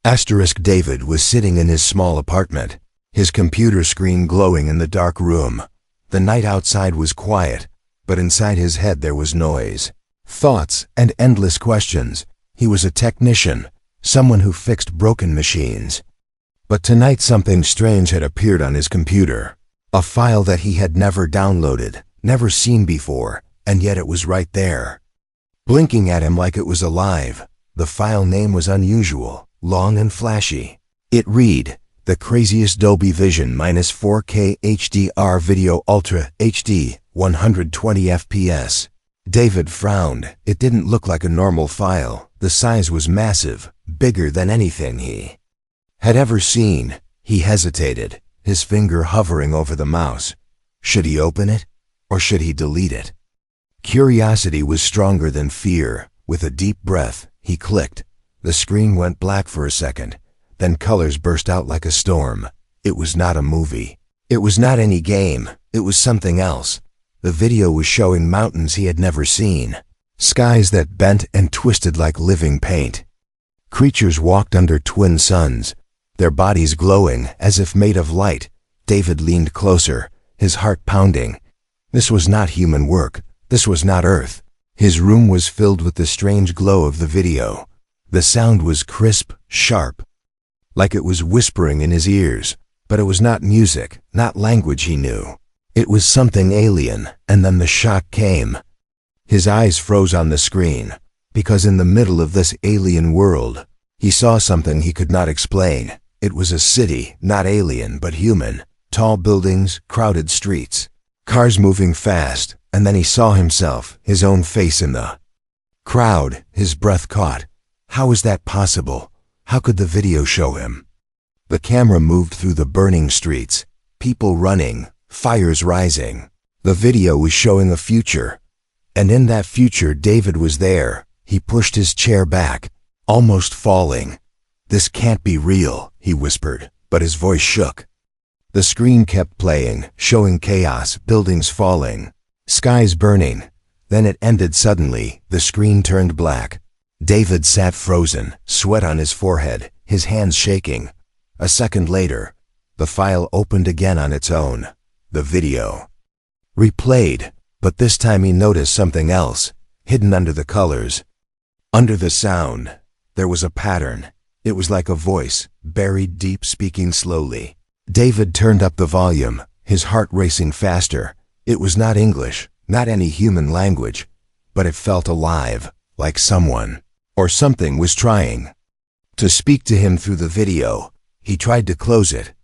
David was sitting in his small apartment, his computer screen glowing in the dark room. The night outside was quiet, but inside his head there was noise, thoughts, and endless questions. He was a technician, someone who fixed broken machines. But tonight something strange had appeared on his computer. A file that he had never downloaded, never seen before, and yet it was right there, blinking at him like it was alive. The file name was unusual, long and flashy. It read, "The craziest Dolby Vision -4K HDR Video Ultra HD 120 FPS." David frowned. It didn't look like a normal file. The size was massive, bigger than anything he had ever seen. He hesitated, his finger hovering over the mouse. Should he open it, or should he delete it? Curiosity was stronger than fear. With a deep breath, he clicked. The screen went black for a second, then colors burst out like a storm. It was not a movie. It was not any game. It was something else. The video was showing mountains he had never seen, skies that bent and twisted like living paint. Creatures walked under twin suns, their bodies glowing as if made of light. David leaned closer, his heart pounding. This was not human work. This was not Earth. His room was filled with the strange glow of the video. The sound was crisp, sharp, like it was whispering in his ears. But it was not music, not language he knew. It was something alien, and then the shock came. His eyes froze on the screen, because in the middle of this alien world, he saw something he could not explain. It was a city, not alien, but human. Tall buildings, crowded streets, cars moving fast, and then he saw himself, his own face in the crowd. His breath caught. How was that possible? How could the video show him? The camera moved through the burning streets, people running, fires rising. The video was showing a future, and in that future David was there. He pushed his chair back, almost falling. "This can't be real," he whispered, but his voice shook. The screen kept playing, showing chaos, buildings falling, skies burning. Then it ended suddenly. The screen turned black. David sat frozen, sweat on his forehead, his hands shaking. A second later, the file opened again on its own. The video replayed, but this time he noticed something else, hidden under the colors. Under the sound, there was a pattern. It was like a voice, buried deep, speaking slowly. David turned up the volume, his heart racing faster. It was not English, not any human language, but it felt alive, like someone or something was trying to speak to him through the video. He tried to close it,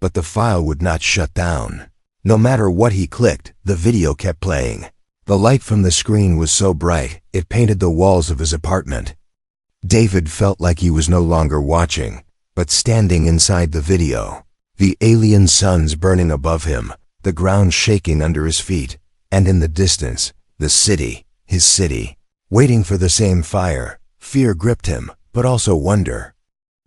but the file would not shut down. No matter what he clicked, the video kept playing. The light from the screen was so bright, it painted the walls of his apartment. David felt like he was no longer watching, but standing inside the video. The alien suns burning above him, the ground shaking under his feet, and in the distance, the city, his city, waiting for the same fire. Fear gripped him, but also wonder.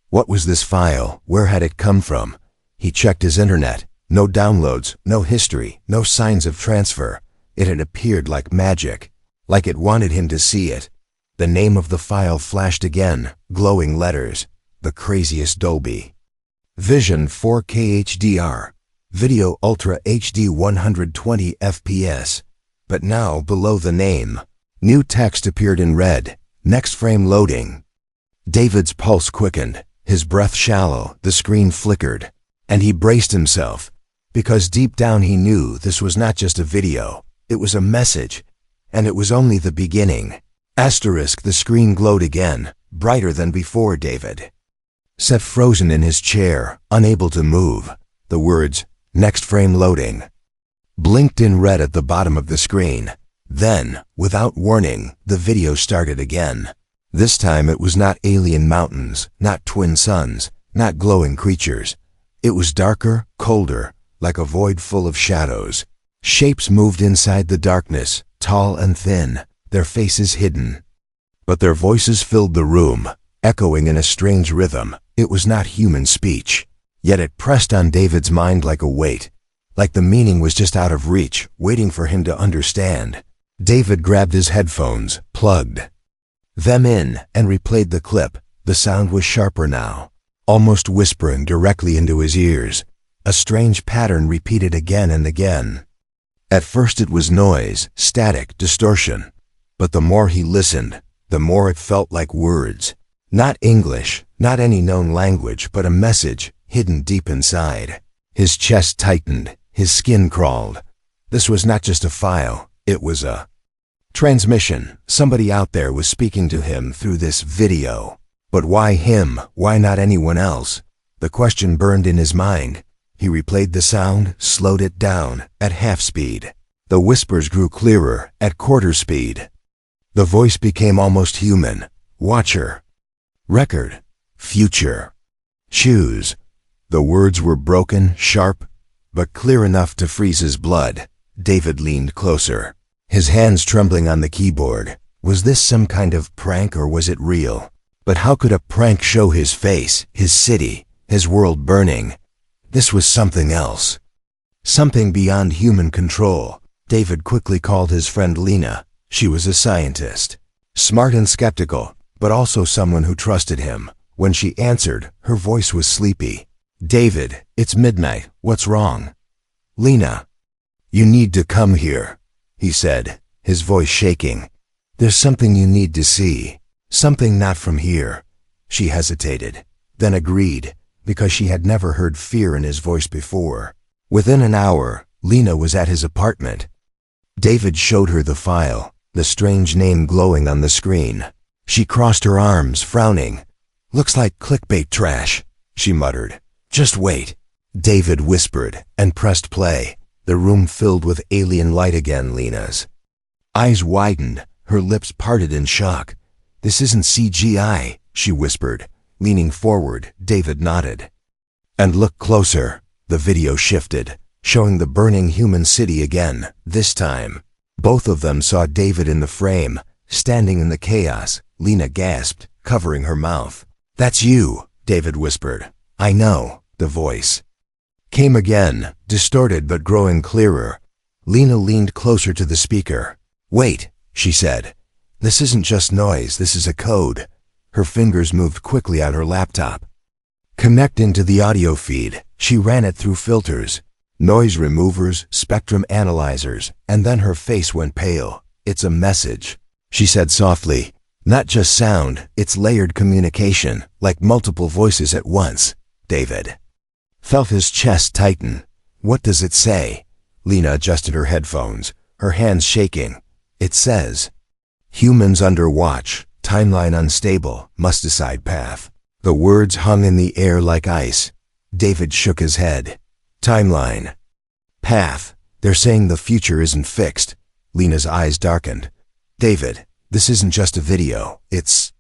What was this file? Where had it come from? He checked his internet. No downloads, no history, no signs of transfer. It had appeared like magic, like it wanted him to see it. The name of the file flashed again, glowing letters. The craziest Dolby Vision 4K HDR Video Ultra HD 120 FPS. But now, below the name, new text appeared in red. Next frame loading. David's pulse quickened, his breath shallow. The screen flickered, and he braced himself, because deep down he knew this was not just a video. It was a message, and it was only the beginning. The screen glowed again, brighter than before. David sat frozen in his chair, unable to move. The words, "Next frame loading," blinked in red at the bottom of the screen. Then, without warning, the video started again. This time it was not alien mountains, not twin suns, not glowing creatures. It was darker, colder, like a void full of shadows. Shapes moved inside the darkness, tall and thin, their faces hidden. But their voices filled the room, echoing in a strange rhythm. It was not human speech, yet it pressed on David's mind like a weight, like the meaning was just out of reach, waiting for him to understand. David grabbed his headphones, plugged them in, and replayed the clip. The sound was sharper now, almost whispering directly into his ears. A strange pattern repeated again and again. At first it was noise, static, distortion. But the more he listened, the more it felt like words. Not English, not any known language, but a message hidden deep inside. His chest tightened, his skin crawled. This was not just a file, it was a transmission. Somebody out there was speaking to him through this video. But why him? Why not anyone else? The question burned in his mind. He replayed the sound, slowed it down, at half speed. The whispers grew clearer, at quarter speed. The voice became almost human. Watcher. Record. Future. Choose. The words were broken, sharp, but clear enough to freeze his blood. David leaned closer, his hands trembling on the keyboard. Was this some kind of prank or was it real? But how could a prank show his face, his city, his world burning? This was something else. Something beyond human control. David quickly called his friend Lena. She was a scientist. Smart and skeptical, but also someone who trusted him. When she answered, her voice was sleepy. "David, it's midnight. What's wrong?" "Lena, you need to come here," he said, his voice shaking. "There's something you need to see. Something not from here." She hesitated, then agreed, because she had never heard fear in his voice before. Within an hour, Lena was at his apartment. David showed her the file, the strange name glowing on the screen. She crossed her arms, frowning. "Looks like clickbait trash," she muttered. "Just wait." David whispered and pressed play. The room filled with alien light again. Lena's eyes widened, her lips parted in shock. "This isn't CGI," she whispered, leaning forward. David nodded. "And look closer." The video shifted, showing the burning human city again. This time, both of them saw David in the frame, standing in the chaos. Lena gasped, covering her mouth. "That's you," David whispered. "I know." The voice came again, distorted but growing clearer. Lena leaned closer to the speaker. "Wait," she said. "This isn't just noise, this is a code." Her fingers moved quickly on her laptop. "Connect into the audio feed." She ran it through filters, noise removers, spectrum analyzers, and then her face went pale. "It's a message," she said softly. "Not just sound, it's layered communication, like multiple voices at once." David felt his chest tighten. "What does it say?" Lena adjusted her headphones, her hands shaking. "It says, humans under watch, timeline unstable, must decide path." The words hung in the air like ice. David shook his head. "Timeline. Path. They're saying the future isn't fixed." Lena's eyes darkened. "David, this isn't just a video. It's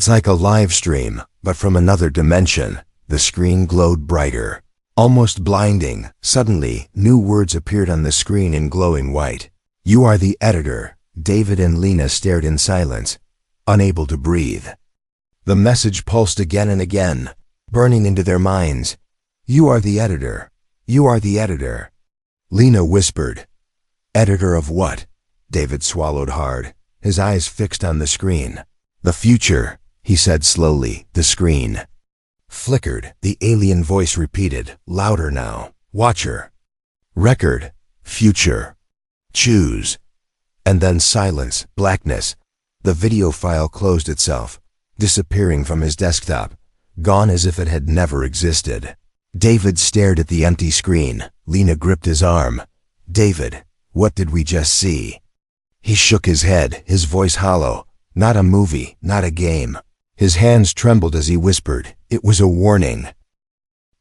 like a live stream, but from another dimension." The screen glowed brighter, almost blinding. Suddenly, new words appeared on the screen in glowing white. "You are the editor." David and Lena stared in silence, unable to breathe. The message pulsed again and again, burning into their minds. "You are the editor. You are the editor." Lena whispered. "Editor of what?" David swallowed hard, his eyes fixed on the screen. "The future," he said slowly. The screen flickered. The alien voice repeated, louder now. "Watcher. Record. Future. Choose." And then silence, blackness. The video file closed itself, disappearing from his desktop, gone as if it had never existed. David stared at the empty screen. Lena gripped his arm. "David, what did we just see?" He shook his head, his voice hollow. "Not a movie, not a game." His hands trembled as he whispered. It was a warning.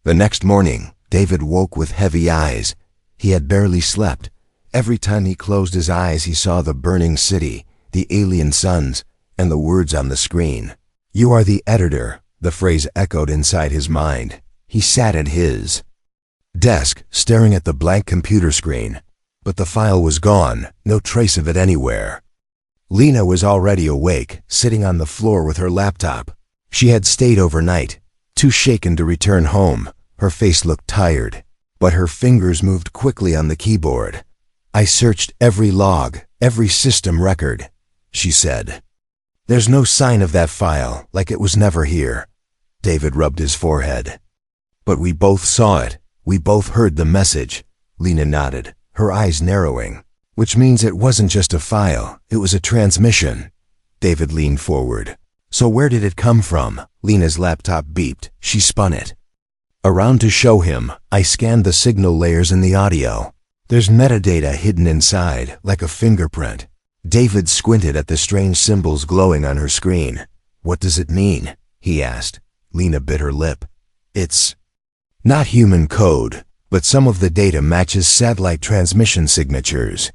The next morning, David woke with heavy eyes. He had barely slept. Every time he closed his eyes, he saw the burning city, the alien suns, and the words on the screen. "You are the editor," the phrase echoed inside his mind. He sat at his desk, staring at the blank computer screen. But the file was gone, no trace of it anywhere. Lena was already awake, sitting on the floor with her laptop. She had stayed overnight, too shaken to return home. Her face looked tired, but her fingers moved quickly on the keyboard. "I searched every log, every system record," she said. "There's no sign of that file, like it was never here." David rubbed his forehead. But we both saw it. We both heard the message. Lena nodded, her eyes narrowing. Which means it wasn't just a file, it was a transmission. David leaned forward. So where did it come from? Lena's laptop beeped. She spun it around to show him. I scanned the signal layers in the audio. There's metadata hidden inside, like a fingerprint. David squinted at the strange symbols glowing on her screen. What does it mean? He asked. Lena bit her lip. It's not human code, but some of the data matches satellite transmission signatures.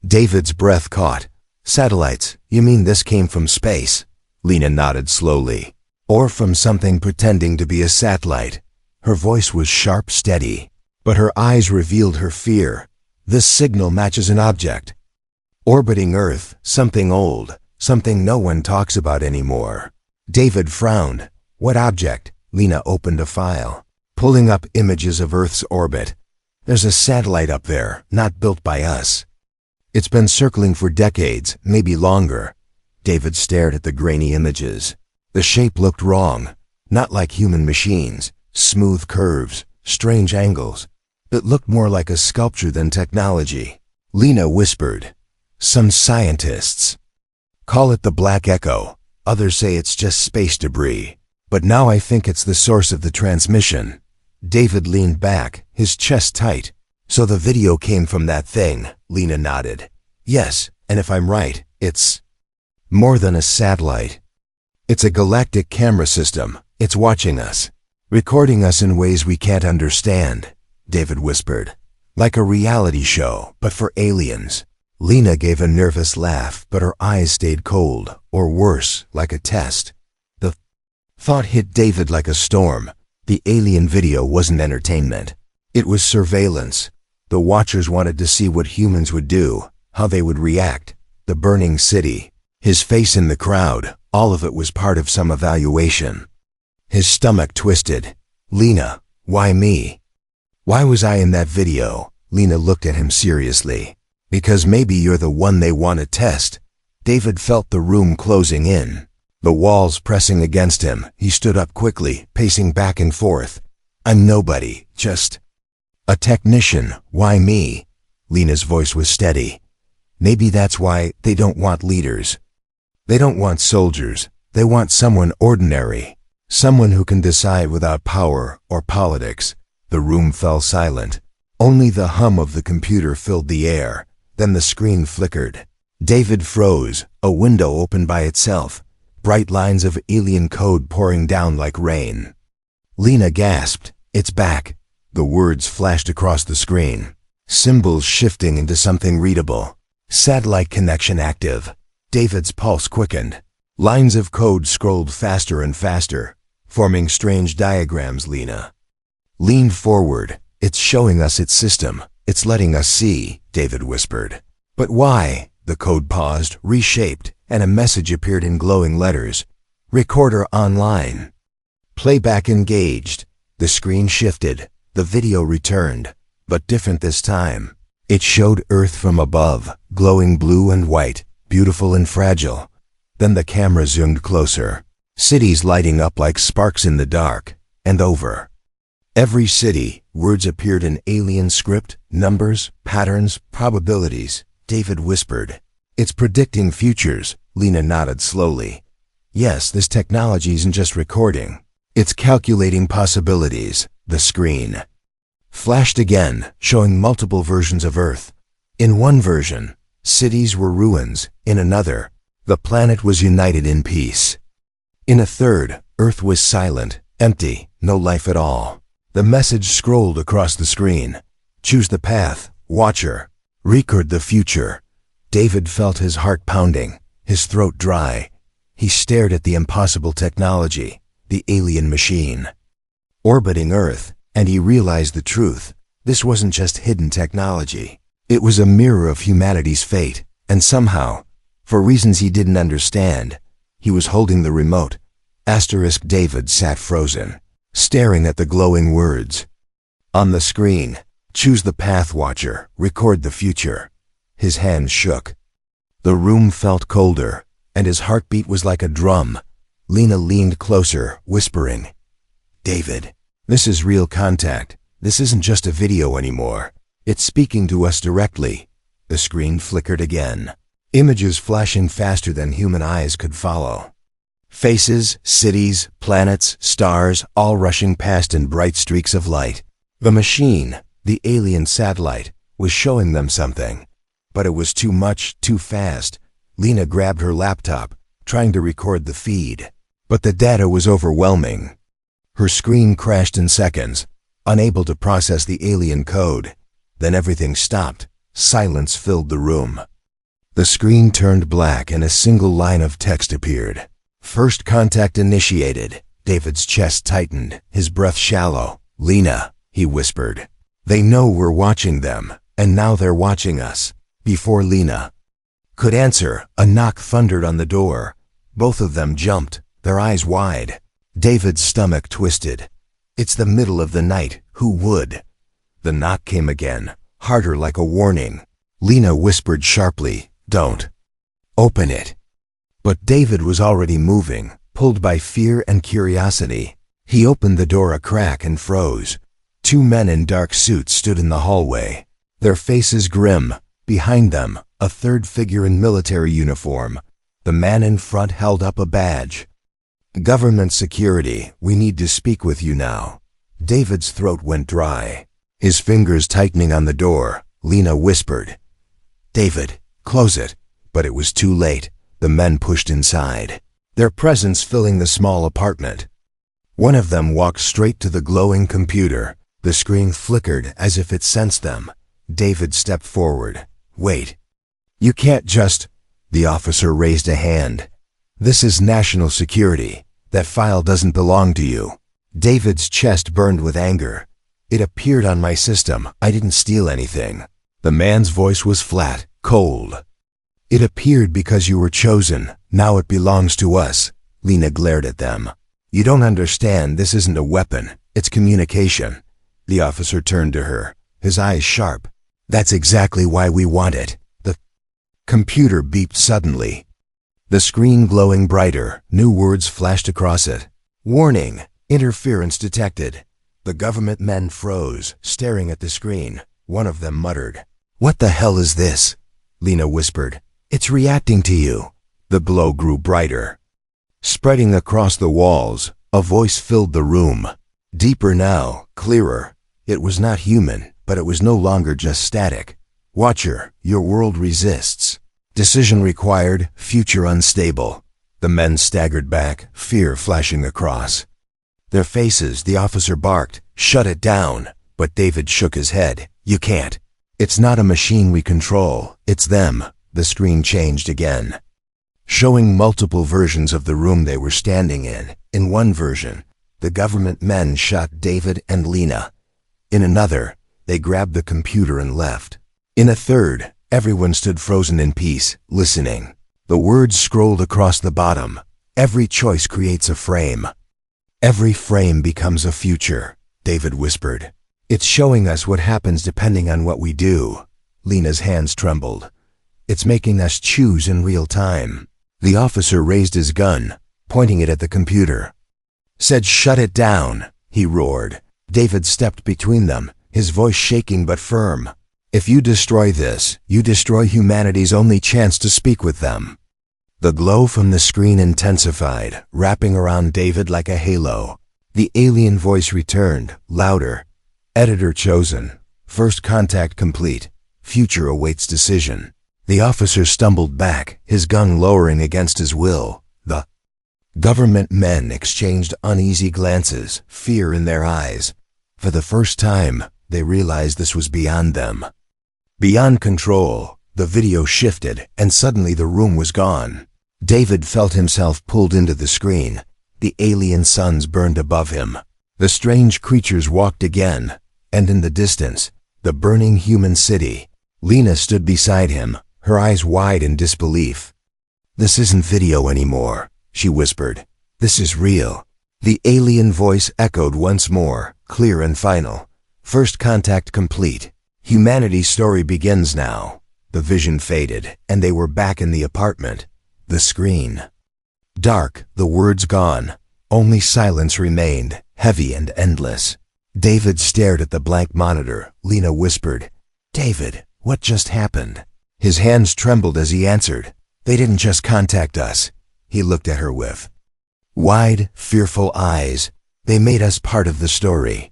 David's breath caught. Satellites, you mean this came from space? Lena nodded slowly. Or from something pretending to be a satellite. Her voice was sharp, steady, but her eyes revealed her fear. This signal matches an object orbiting Earth, something old, something no one talks about anymore. David frowned. What object? Lena opened a file, pulling up images of Earth's orbit. There's a satellite up there, not built by us. It's been circling for decades, maybe longer. David stared at the grainy images. The shape looked wrong, not like human machines. Smooth curves, strange angles. It looked more like a sculpture than technology. Lena whispered, some scientists call it the Black Echo. Others say it's just space debris. But now I think it's the source of the transmission. David leaned back, his chest tight. So the video came from that thing. Lena nodded. Yes, and if I'm right, it's more than a satellite. It's a galactic camera system. It's watching us, recording us in ways we can't understand. David whispered. Like a reality show, but for aliens. Lena gave a nervous laugh, but her eyes stayed cold, or worse, like a test. The thought hit David like a storm. The alien video wasn't entertainment. It was surveillance. The watchers wanted to see what humans would do, how they would react. The burning city, his face in the crowd, all of it was part of some evaluation. His stomach twisted. Lena, why me? Why was I in that video? Lena looked at him seriously. Because maybe you're the one they want to test. David felt the room closing in, the walls pressing against him. He stood up quickly, pacing back and forth. I'm nobody, just a technician. Why me? Lena's voice was steady. Maybe that's why they don't want leaders. They don't want soldiers. They want someone ordinary. Someone who can decide without power or politics. The room fell silent. Only the hum of the computer filled the air. Then the screen flickered. David froze. A window opened by itself. Bright lines of alien code pouring down like rain. Lena gasped. It's back. The words flashed across the screen. Symbols shifting into something readable. Satellite connection active. David's pulse quickened. Lines of code scrolled faster and faster, forming strange diagrams. Lena leaned forward. It's showing us its system. It's letting us see, David whispered. But why? The code paused, reshaped, and a message appeared in glowing letters. Recorder online. Playback engaged. The screen shifted. The video returned, but different this time. It showed Earth from above, glowing blue and white, beautiful and fragile. Then the camera zoomed closer. Cities lighting up like sparks in the dark, and over every city, words appeared in alien script, numbers, patterns, probabilities. David whispered. It's predicting futures. Lena nodded slowly. Yes, this technology isn't just recording. It's calculating possibilities. The screen flashed again, showing multiple versions of Earth. In one version, cities were ruins. In another, the planet was united in peace. In a third, Earth was silent, empty, no life at all. The message scrolled across the screen. Choose the path, watcher. Record the future. David felt his heart pounding, his throat dry. He stared at the impossible technology, the alien machine, orbiting Earth, and he realized the truth. This wasn't just hidden technology. It was a mirror of humanity's fate, and somehow, for reasons he didn't understand, he was holding the remote. David sat frozen, staring at the glowing words. On the screen, choose the path, watcher, record the future. His hands shook. The room felt colder, and his heartbeat was like a drum. Lena leaned closer, whispering, "David, this is real contact. This isn't just a video anymore. It's speaking to us directly." The screen flickered again. Images flashing faster than human eyes could follow. Faces, cities, planets, stars, all rushing past in bright streaks of light. The machine, the alien satellite, was showing them something. But it was too much, too fast. Lena grabbed her laptop, trying to record the feed. But the data was overwhelming. Her screen crashed in seconds, unable to process the alien code. Then everything stopped. Silence filled the room. The screen turned black and a single line of text appeared. "First contact initiated." David's chest tightened, his breath shallow. "Lena," he whispered. "They know we're watching them, and now they're watching us." Before Lena could answer, a knock thundered on the door. Both of them jumped, their eyes wide. David's stomach twisted. "It's the middle of the night. Who would?" The knock came again, harder, like a warning. Lena whispered sharply, "Don't open it." But David was already moving, pulled by fear and curiosity. He opened the door a crack and froze. Two men in dark suits stood in the hallway, their faces grim. Behind them, a third figure in military uniform. The man in front held up a badge. "Government security, we need to speak with you now." David's throat went dry, his fingers tightening on the door. Lena whispered, "David, close it." But it was too late. The men pushed inside, their presence filling the small apartment. One of them walked straight to the glowing computer. The screen flickered as if it sensed them. David stepped forward. "Wait. You can't just—" The officer raised a hand. "This is national security. That file doesn't belong to you." David's chest burned with anger. "It appeared on my system. I didn't steal anything." The man's voice was flat, cold. "It appeared because you were chosen. Now it belongs to us." Lena glared at them. "You don't understand. This isn't a weapon. It's communication." The officer turned to her, his eyes sharp. "That's exactly why we want it." The computer beeped suddenly, the screen glowing brighter. New words flashed across it. "Warning, interference detected." The government men froze, staring at the screen. One of them muttered, "What the hell is this?" Lena whispered, "It's reacting to you." The glow grew brighter, spreading across the walls. A voice filled the room, deeper now, clearer. It was not human, but it was no longer just static. "Watcher, your world resists. Decision required, future unstable." The men staggered back, fear flashing across their faces. The officer barked, "Shut it down." But David shook his head. "You can't. It's not a machine we control. It's them." The screen changed again, showing multiple versions of the room they were standing in. In one version, the government men shot David and Lena. In another, they grabbed the computer and left. In a third, everyone stood frozen in peace, listening. The words scrolled across the bottom. "Every choice creates a frame. Every frame becomes a future," David whispered. "It's showing us what happens depending on what we do." Lena's hands trembled. "It's making us choose in real time." The officer raised his gun, pointing it at the computer. Said, "Shut it down," he roared. David stepped between them, his voice shaking but firm. "If you destroy this, you destroy humanity's only chance to speak with them." The glow from the screen intensified, wrapping around David like a halo. The alien voice returned, louder. "Editor chosen. First contact complete. Future awaits decision." The officer stumbled back, his gun lowering against his will. The government men exchanged uneasy glances, fear in their eyes. For the first time, they realized this was beyond them, beyond control. The video shifted, and suddenly the room was gone. David felt himself pulled into the screen. The alien suns burned above him. The strange creatures walked again, and in the distance, the burning human city. Lena stood beside him, her eyes wide in disbelief. "This isn't video anymore," she whispered. "This is real." The alien voice echoed once more, clear and final. "First contact complete. Humanity's story begins now." The vision faded, and they were back in the apartment. The screen Dark, the words gone. Only silence remained, heavy and endless. David stared at the blank monitor. Lena whispered, "David, what just happened?" His hands trembled as he answered, "They didn't just contact us." He looked at her with wide, fearful eyes. "They made us part of the story."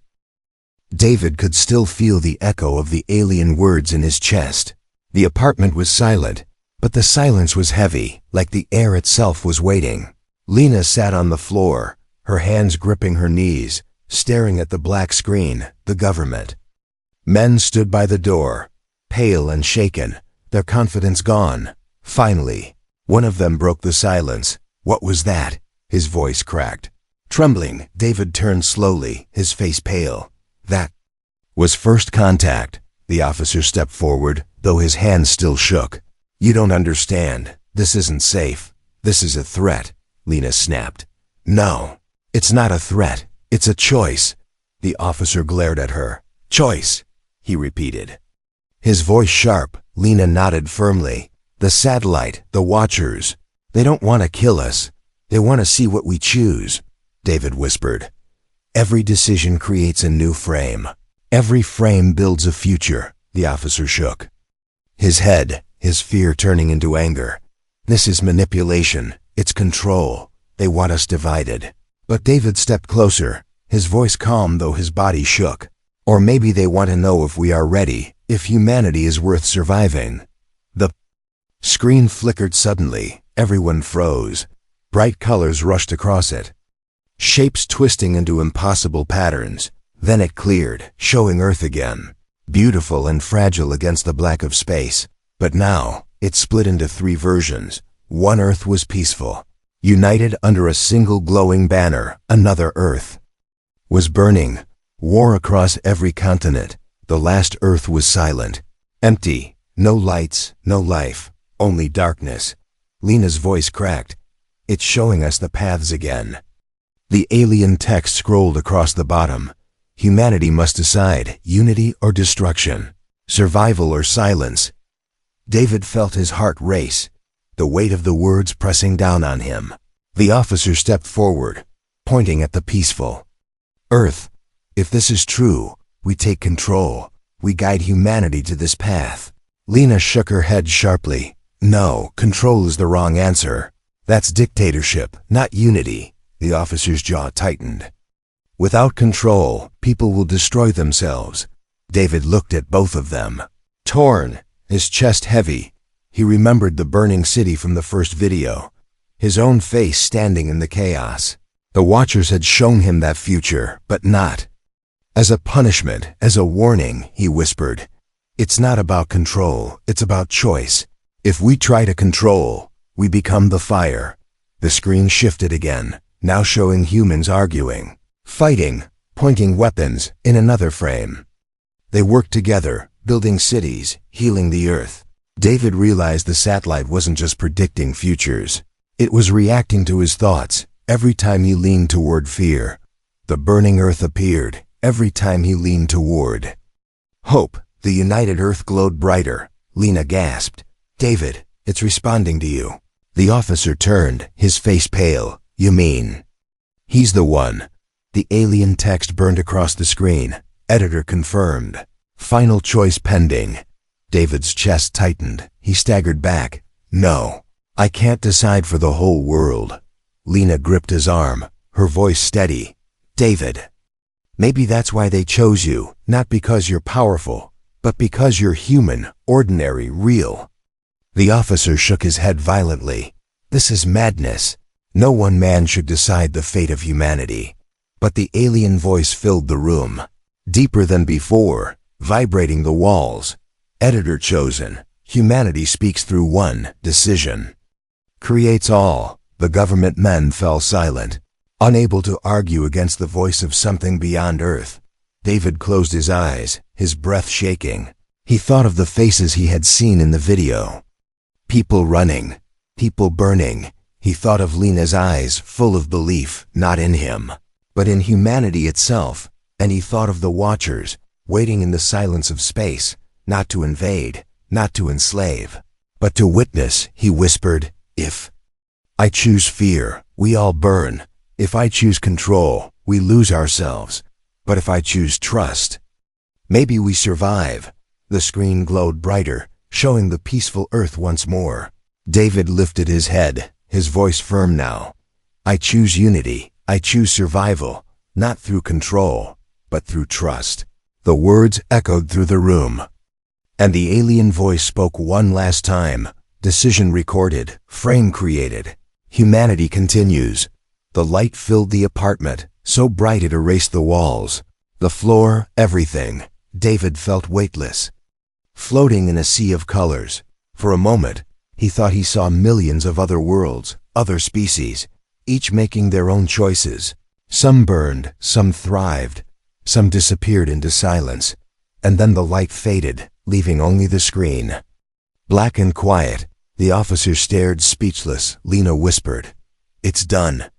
David could still feel the echo of the alien words in his chest. The apartment was silent, but the silence was heavy, like the air itself was waiting. Lena sat on the floor, her hands gripping her knees, staring at the black screen, the government. Men stood by the door, pale and shaken, their confidence gone. Finally, one of them broke the silence. "What was that?" His voice cracked. Trembling, David turned slowly, his face pale. "That was first contact." The officer stepped forward, though his hands still shook. "You don't understand. This isn't safe. This is a threat," Lena snapped. "No, it's not a threat. It's a choice." The officer glared at her. "Choice," he repeated. His voice sharp. Lena nodded firmly. "The satellite, the watchers, they don't want to kill us. They want to see what we choose," David whispered. "Every decision creates a new frame. Every frame builds a future." The officer shook his head, his fear turning into anger. "This is manipulation. It's control. They want us divided." But David stepped closer, his voice calm though his body shook. "Or maybe they want to know if we are ready, if humanity is worth surviving." The screen flickered suddenly. Everyone froze. Bright colors rushed across it, shapes twisting into impossible patterns. Then it cleared, showing Earth again, beautiful and fragile against the black of space. But now, it split into three versions. One Earth was peaceful, united under a single glowing banner. Another Earth was burning, war across every continent. The last Earth was silent, empty, no lights, no life, only darkness. Lena's voice cracked. "It's showing us the paths again." The alien text scrolled across the bottom. Humanity must decide, unity or destruction, survival or silence. David felt his heart race, the weight of the words pressing down on him. The officer stepped forward, pointing at the peaceful Earth. "If this is true, we take control. We guide humanity to this path." Lena shook her head sharply. "No, control is the wrong answer. That's dictatorship, not unity." The officer's jaw tightened. "Without control, people will destroy themselves." David looked at both of them, torn, his chest heavy. He remembered the burning city from the first video, his own face standing in the chaos. The watchers had shown him that future, but not as a punishment, as a warning. He whispered, "It's not about control, it's about choice. If we try to control, we become the fire." The screen shifted again, now showing humans arguing, fighting, pointing weapons. In another frame, they worked together, building cities, healing the Earth. David realized the satellite wasn't just predicting futures. It was reacting to his thoughts. Every time he leaned toward fear, the burning Earth appeared. Every time he leaned toward hope, the united Earth glowed brighter. Lena gasped, "David, it's responding to you." The officer turned, his face pale. "You mean?" "He's the one." The alien text burned across the screen. Editor confirmed. "Final choice pending." David's chest tightened. He staggered back. "No, I can't decide for the whole world." Lena gripped his arm, her voice steady. "David, maybe that's why they chose you, not because you're powerful, but because you're human, ordinary, real." The officer shook his head violently. "This is madness. No one man should decide the fate of humanity." But the alien voice filled the room, deeper than before, vibrating the walls. "Editor chosen. Humanity speaks through one decision. Creates all." The government men fell silent, unable to argue against the voice of something beyond Earth. David closed his eyes, his breath shaking. He thought of the faces he had seen in the video. People running, people burning. He thought of Lena's eyes, full of belief, not in him, but in humanity itself. And he thought of the watchers, waiting in the silence of space, not to invade, not to enslave, but to witness. He whispered, "If I choose fear, we all burn. If I choose control, we lose ourselves. But if I choose trust, maybe we survive. The screen glowed brighter, showing the peaceful earth once more. David lifted his head, his voice firm now. I choose unity, I choose survival, not through control, but through trust. The words echoed through the room. And the alien voice spoke one last time. Decision recorded, frame created. Humanity continues. The light filled the apartment, so bright it erased the walls. The floor, everything. David felt weightless, floating in a sea of colors. For a moment, he thought he saw millions of other worlds, other species, each making their own choices. Some burned, some thrived, some disappeared into silence. And then the light faded, leaving only the screen. Black and quiet, the officer stared speechless. Lena whispered, "It's done."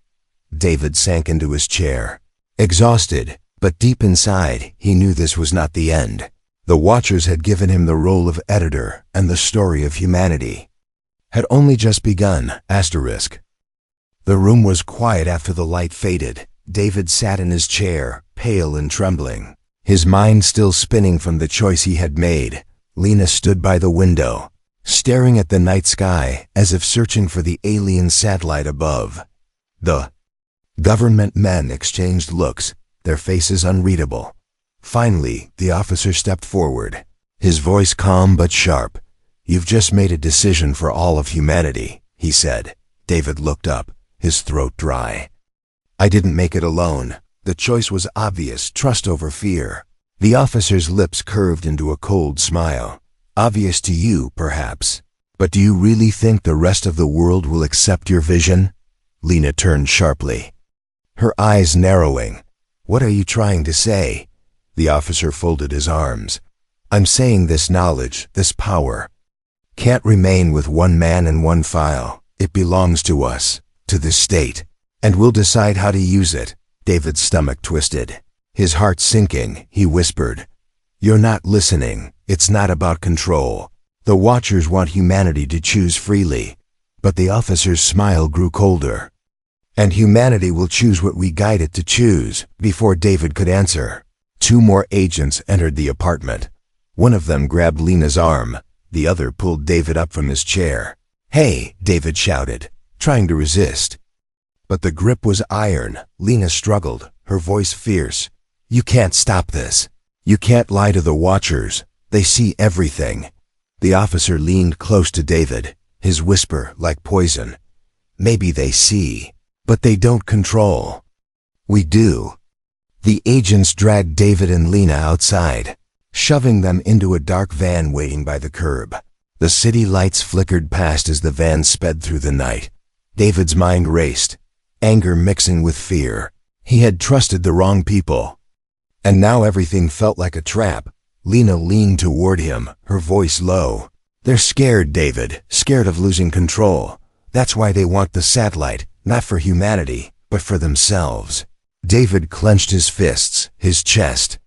David sank into his chair, exhausted, but deep inside, he knew this was not the end. The Watchers had given him the role of editor, and the story of humanity had only just begun. The room was quiet after the light faded. David sat in his chair, pale and trembling, his mind still spinning from the choice he had made. Lena stood by the window, staring at the night sky as if searching for the alien satellite above. The government men exchanged looks, their faces unreadable. Finally, the officer stepped forward, his voice calm but sharp. "You've just made a decision for all of humanity," he said. David looked up, his throat dry. "I didn't make it alone. The choice was obvious, trust over fear." The officer's lips curved into a cold smile. "Obvious to you, perhaps. But do you really think the rest of the world will accept your vision?" Lena turned sharply, her eyes narrowing. "What are you trying to say?" The officer folded his arms. "I'm saying this knowledge, this power, can't remain with one man and one file. It belongs to us, to the state, and we'll decide how to use it." David's stomach twisted, his heart sinking. He whispered, "You're not listening. It's not about control. The Watchers want humanity to choose freely." But the officer's smile grew colder. "And humanity will choose what we guide it to choose." Before David could answer, 2 more agents entered the apartment. One of them grabbed Lena's arm. The other pulled David up from his chair. "Hey!" David shouted, trying to resist. But the grip was iron. Lena struggled, her voice fierce. "You can't stop this. You can't lie to the Watchers. They see everything." The officer leaned close to David, his whisper like poison. "Maybe they see, but they don't control. We do." The agents dragged David and Lena outside, shoving them into a dark van waiting by the curb. The city lights flickered past as the van sped through the night. David's mind raced, anger mixing with fear. He had trusted the wrong people, and now everything felt like a trap. Lena leaned toward him, her voice low. "They're scared, David, scared of losing control. That's why they want the satellite, not for humanity, but for themselves." David clenched his fists, his chest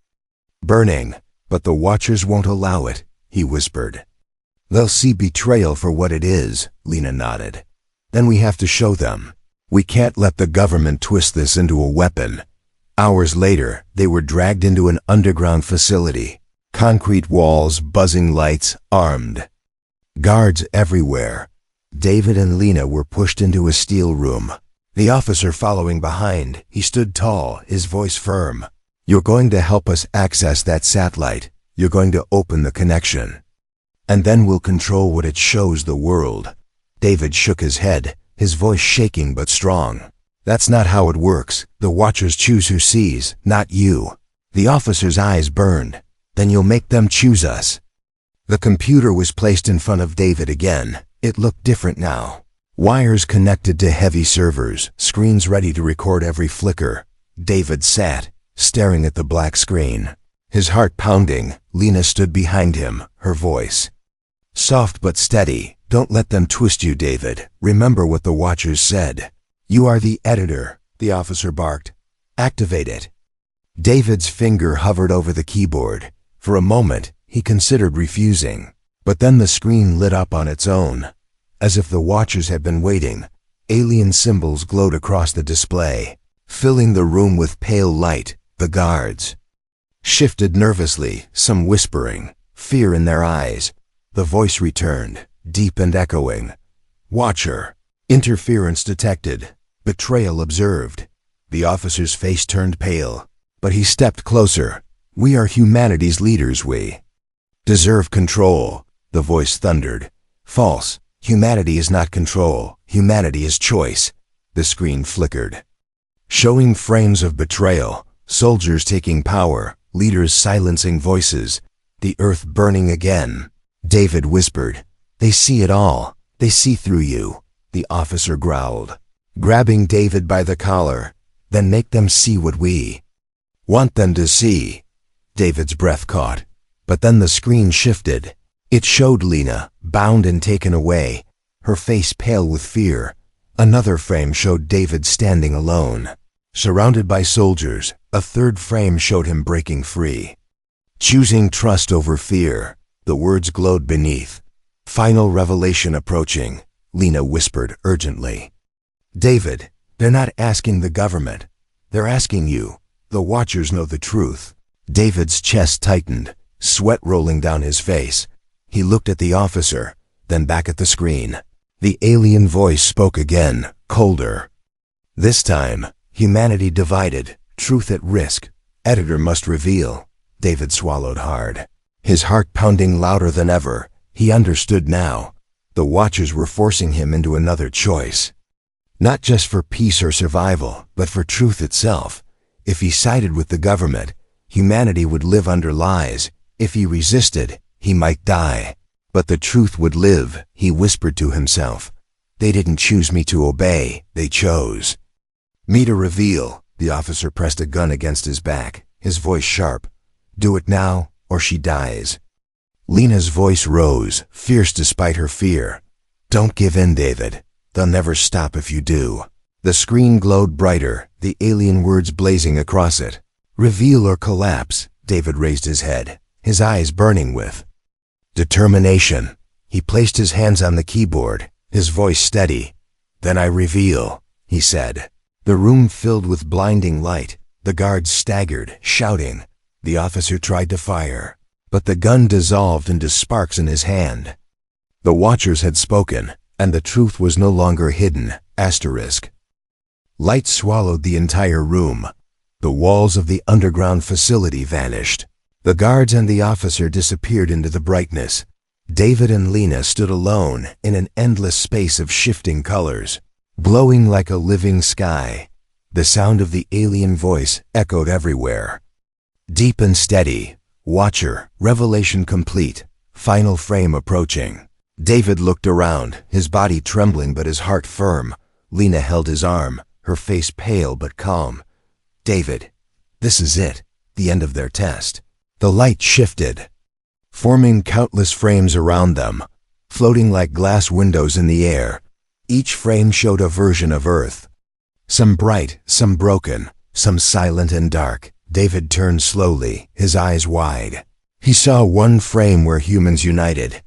burning. "But the Watchers won't allow it," he whispered. "They'll see betrayal for what it is." Lena nodded. "Then we have to show them. We can't let the government twist this into a weapon." Hours later, they were dragged into an underground facility. Concrete walls, buzzing lights, armed guards everywhere. David and Lena were pushed into a steel room, the officer following behind. He stood tall, his voice firm. "You're going to help us access that satellite. You're going to open the connection. And then we'll control what it shows the world." David shook his head, his voice shaking but strong. "That's not how it works. The Watchers choose who sees, not you." The officer's eyes burned. "Then you'll make them choose us." The computer was placed in front of David again. It looked different now. Wires connected to heavy servers, screens ready to record every flicker. David sat, staring at the black screen, his heart pounding. Lena stood behind him, her voice soft but steady. "Don't let them twist you, David. Remember what the Watchers said. You are the editor," the officer barked. "Activate it." David's finger hovered over the keyboard. For a moment, he considered refusing. But then the screen lit up on its own, as if the Watchers had been waiting. Alien symbols glowed across the display, filling the room with pale light. The guards shifted nervously, some whispering, fear in their eyes. The voice returned, deep and echoing. "Watcher. Interference detected. Betrayal observed." The officer's face turned pale, but he stepped closer. "We are humanity's leaders. We deserve control," the voice thundered. "False. Humanity is not control. Humanity is choice." The screen flickered, showing frames of betrayal, soldiers taking power, leaders silencing voices, the earth burning again. David whispered, "They see it all. They see through you," the officer growled, grabbing David by the collar. "Then make them see what we want them to see." David's breath caught, but then the screen shifted. It showed Lena, bound and taken away, her face pale with fear. Another frame showed David standing alone, surrounded by soldiers. A third frame showed him breaking free, choosing trust over fear. The words glowed beneath. "Final revelation approaching," Lena whispered urgently. "David, they're not asking the government. They're asking you. The Watchers know the truth." David's chest tightened, sweat rolling down his face. He looked at the officer, then back at the screen. The alien voice spoke again, colder. "This time, humanity divided, truth at risk. Editor must reveal." David swallowed hard, his heart pounding louder than ever. He understood now. The Watchers were forcing him into another choice. Not just for peace or survival, but for truth itself. If he sided with the government, humanity would live under lies. If he resisted, he might die. But the truth would live, he whispered to himself. "They didn't choose me to obey, they chose me to reveal." The officer pressed a gun against his back, his voice sharp. "Do it now, or she dies." Lena's voice rose, fierce despite her fear. "Don't give in, David. They'll never stop if you do." The screen glowed brighter, the alien words blazing across it. "Reveal or collapse." David raised his head, his eyes burning with determination. He placed his hands on the keyboard, his voice steady. "Then I reveal," he said. The room filled with blinding light. The guards staggered, shouting. The officer tried to fire, but the gun dissolved into sparks in his hand. The Watchers had spoken, and the truth was no longer hidden. Asterisk. Light swallowed the entire room. The walls of the underground facility vanished. The guards and the officer disappeared into the brightness. David and Lena stood alone in an endless space of shifting colors, glowing like a living sky. The sound of the alien voice echoed everywhere, deep and steady. "Watcher, revelation complete. Final frame approaching." David looked around, his body trembling but his heart firm. Lena held his arm, her face pale but calm. "David, this is it, the end of their test." The light shifted, forming countless frames around them, floating like glass windows in the air. Each frame showed a version of Earth, some bright, some broken, some silent and dark. David turned slowly, his eyes wide. He saw one frame where humans united,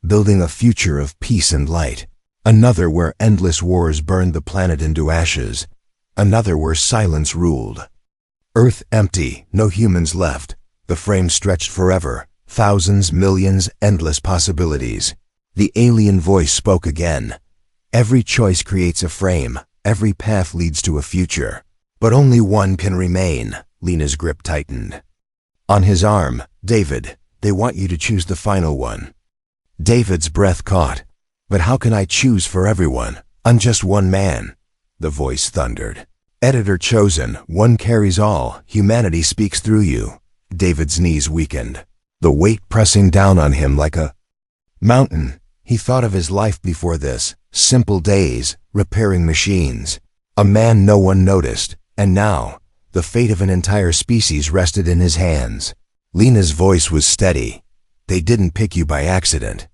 building a future of peace and light. Another where endless wars burned the planet into ashes. Another where silence ruled. Earth empty, no humans left. The frame stretched forever, thousands, millions, endless possibilities. The alien voice spoke again. "Every choice creates a frame, every path leads to a future. But only one can remain." Lena's grip tightened. On his arm, "David, they want you to choose the final one." David's breath caught. "But how can I choose for everyone? I'm just one man." The voice thundered. "Editor chosen, one carries all. Humanity speaks through you." David's knees weakened, the weight pressing down on him like a mountain. He thought of his life before this, simple days, repairing machines, a man no one noticed, and now, the fate of an entire species rested in his hands. Lena's voice was steady. "They didn't pick you by accident.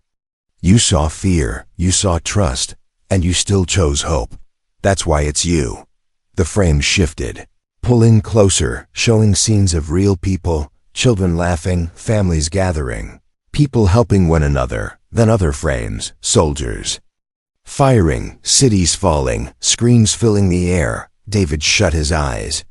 You saw fear, you saw trust, and you still chose hope. That's why it's you." The frame shifted, pulling closer, showing scenes of real people, children laughing, families gathering, people helping one another. Then other frames, soldiers, Firing, cities falling, screams filling the air. David shut his eyes.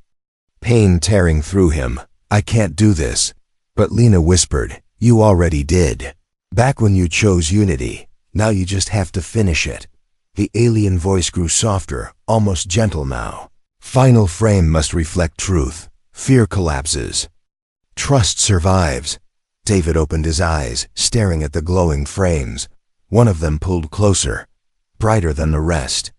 Pain tearing through him. I can't do this. But Lena whispered, you already did. Back when you chose Unity. Now you just have to finish it. The alien voice grew softer, almost gentle now. Final frame must reflect truth. Fear collapses. Trust survives. David opened his eyes, staring at the glowing frames. One of them pulled closer, brighter than the rest.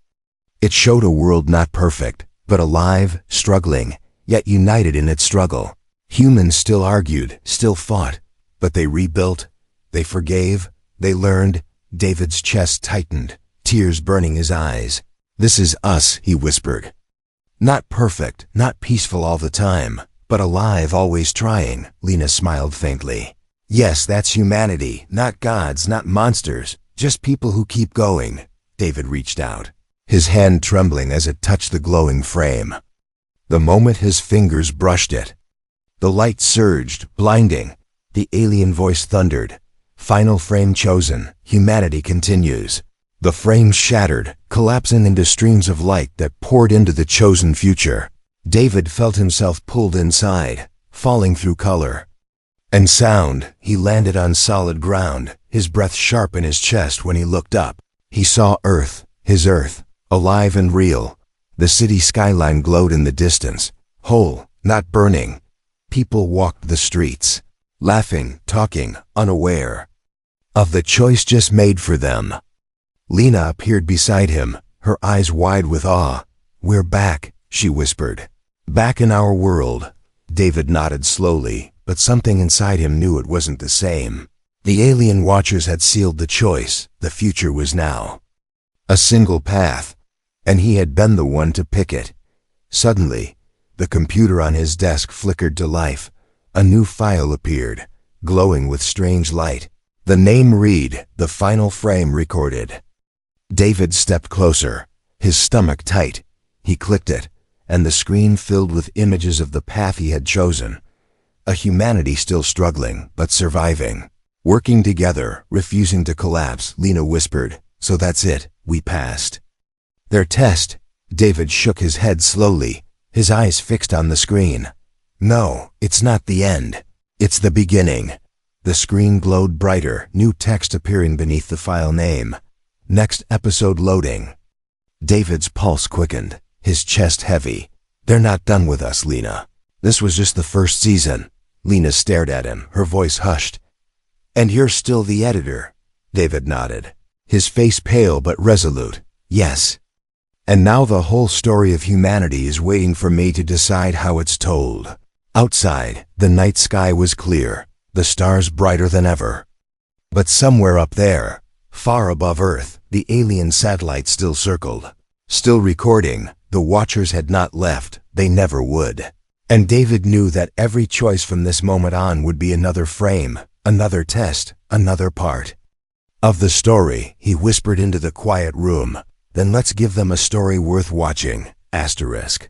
It showed a world not perfect, but alive, struggling, yet united in its struggle. Humans still argued, still fought, but they rebuilt, they forgave, they learned. David's chest tightened, tears burning his eyes. This is us, he whispered. Not perfect, not peaceful all the time, but alive, always trying. Lena smiled faintly. Yes, that's humanity, not gods, not monsters, just people who keep going. David reached out, his hand trembling as it touched the glowing frame. The moment his fingers brushed it, the light surged, blinding. The alien voice thundered. Final frame chosen. Humanity continues. The frame shattered, collapsing into streams of light that poured into the chosen future. David felt himself pulled inside, falling through color and sound. He landed on solid ground, his breath sharp in his chest. When he looked up, he saw Earth, his Earth, alive and real. The city skyline glowed in the distance, whole, not burning. People walked the streets, laughing, talking, unaware of the choice just made for them. Lena appeared beside him, her eyes wide with awe. We're back, she whispered. Back in our world. David nodded slowly, but something inside him knew it wasn't the same. The alien watchers had sealed the choice. The future was now a single path, and he had been the one to pick it. Suddenly, the computer on his desk flickered to life. A new file appeared, glowing with strange light. The name read, the final frame recorded. David stepped closer, his stomach tight. He clicked it, and the screen filled with images of the path he had chosen. A humanity still struggling, but surviving. Working together, refusing to collapse. Lena whispered, so that's it, we passed their test. David shook his head slowly, his eyes fixed on the screen. No, it's not the end. It's the beginning. The screen glowed brighter, new text appearing beneath the file name. Next episode loading. David's pulse quickened, his chest heavy. They're not done with us, Lena. This was just the first season. Lena stared at him, her voice hushed. And you're still the editor? David nodded, his face pale but resolute. Yes. And now the whole story of humanity is waiting for me to decide how it's told. Outside, the night sky was clear, the stars brighter than ever. But somewhere up there, far above Earth, the alien satellite still circled. Still recording. The watchers had not left, they never would. And David knew that every choice from this moment on would be another frame, another test, another part of the story. He whispered into the quiet room. Then let's give them a story worth watching. Asterisk.